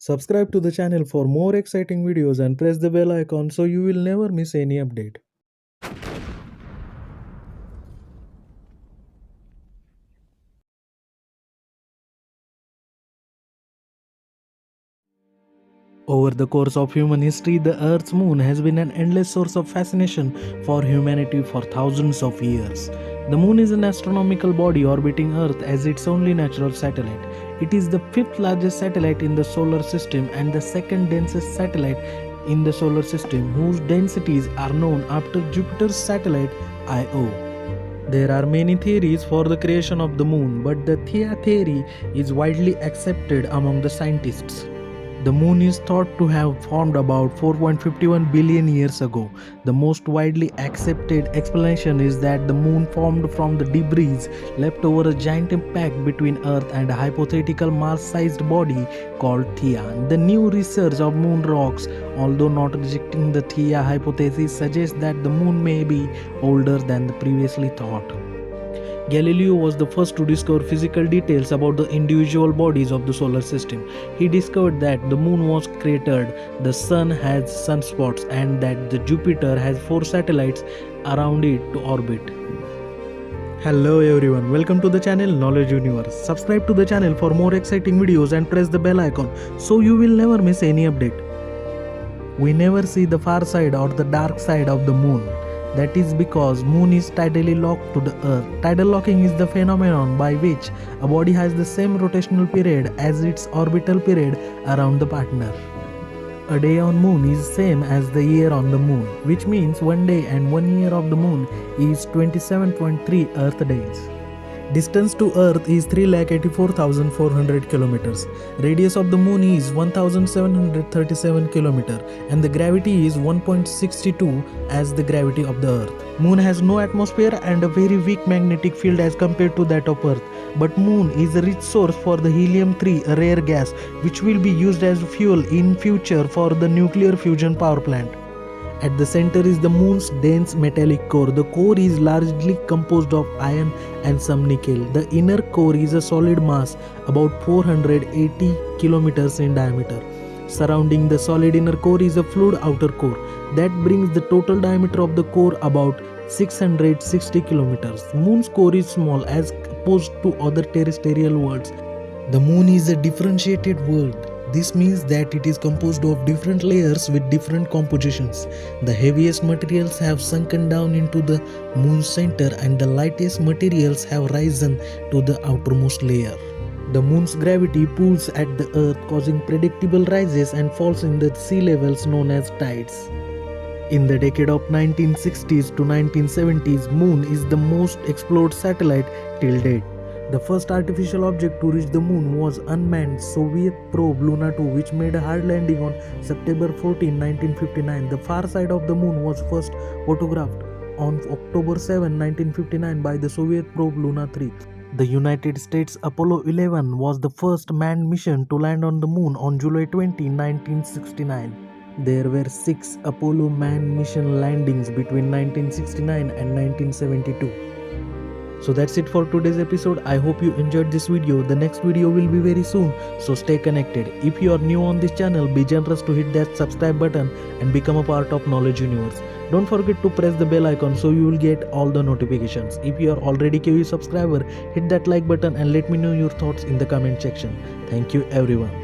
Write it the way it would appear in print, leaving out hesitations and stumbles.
Subscribe to the channel for more exciting videos and press the bell icon so you will never miss any update. Over the course of human history, the Earth's moon has been an endless source of fascination for humanity for thousands of years. The moon is an astronomical body orbiting Earth as its only natural satellite. It is the fifth largest satellite in the solar system and the second densest satellite in the solar system, whose densities are known after Jupiter's satellite Io. There are many theories for the creation of the moon, but the Theia theory is widely accepted among the scientists. The moon is thought to have formed about 4.51 billion years ago. The most widely accepted explanation is that the moon formed from the debris left over a giant impact between Earth and a hypothetical Mars-sized body called Theia. The new research of moon rocks, although not rejecting the Theia hypothesis, suggests that the moon may be older than the previously thought. Galileo was the first to discover physical details about the individual bodies of the solar system. He discovered that the moon was cratered, the sun has sunspots, and that the Jupiter has 4 satellites around it to orbit. Hello everyone, welcome to the channel Knowledge Universe. Subscribe to the channel for more exciting videos and press the bell icon so you will never miss any update. We never see the far side or the dark side of the moon. That is because moon is tidally locked to the earth. Tidal locking is the phenomenon by which a body has the same rotational period as its orbital period around the partner. A day on moon is same as the year on the moon, which means 1 day and 1 year of the moon is 27.3 earth days. Distance to Earth is 3,84,400 kilometers. Radius of the moon is 1,737 kilometers, and the gravity is 1.62 as the gravity of the Earth. Moon has no atmosphere and a very weak magnetic field as compared to that of Earth. But moon is a rich source for the helium-3, a rare gas, which will be used as fuel in future for the nuclear fusion power plant. At the center is the moon's dense metallic core. The core is largely composed of iron and some nickel. The inner core is a solid mass, about 480 kilometers in diameter. Surrounding the solid inner core is a fluid outer core. That brings the total diameter of the core about 660 kilometers. Moon's core is small as opposed to other terrestrial worlds. The moon is a differentiated world. This means that it is composed of different layers with different compositions. The heaviest materials have sunken down into the moon's center and the lightest materials have risen to the outermost layer. The moon's gravity pulls at the earth, causing predictable rises and falls in the sea levels known as tides. In the decade of 1960s to 1970s, moon is the most explored satellite till date. The first artificial object to reach the moon was unmanned Soviet probe Luna 2, which made a hard landing on September 14, 1959. The far side of the moon was first photographed on October 7, 1959 by the Soviet probe Luna 3. The United States Apollo 11 was the first manned mission to land on the moon on July 20, 1969. There were 6 Apollo manned mission landings between 1969 and 1972. So that's it for today's episode. I hope you enjoyed this video. The next video will be very soon, so stay connected. If you are new on this channel, be generous to hit that subscribe button and become a part of Knowledge Universe. Don't forget to press the bell icon so you will get all the notifications. If you are already KV subscriber, hit that like button and let me know your thoughts in the comment section. Thank you everyone.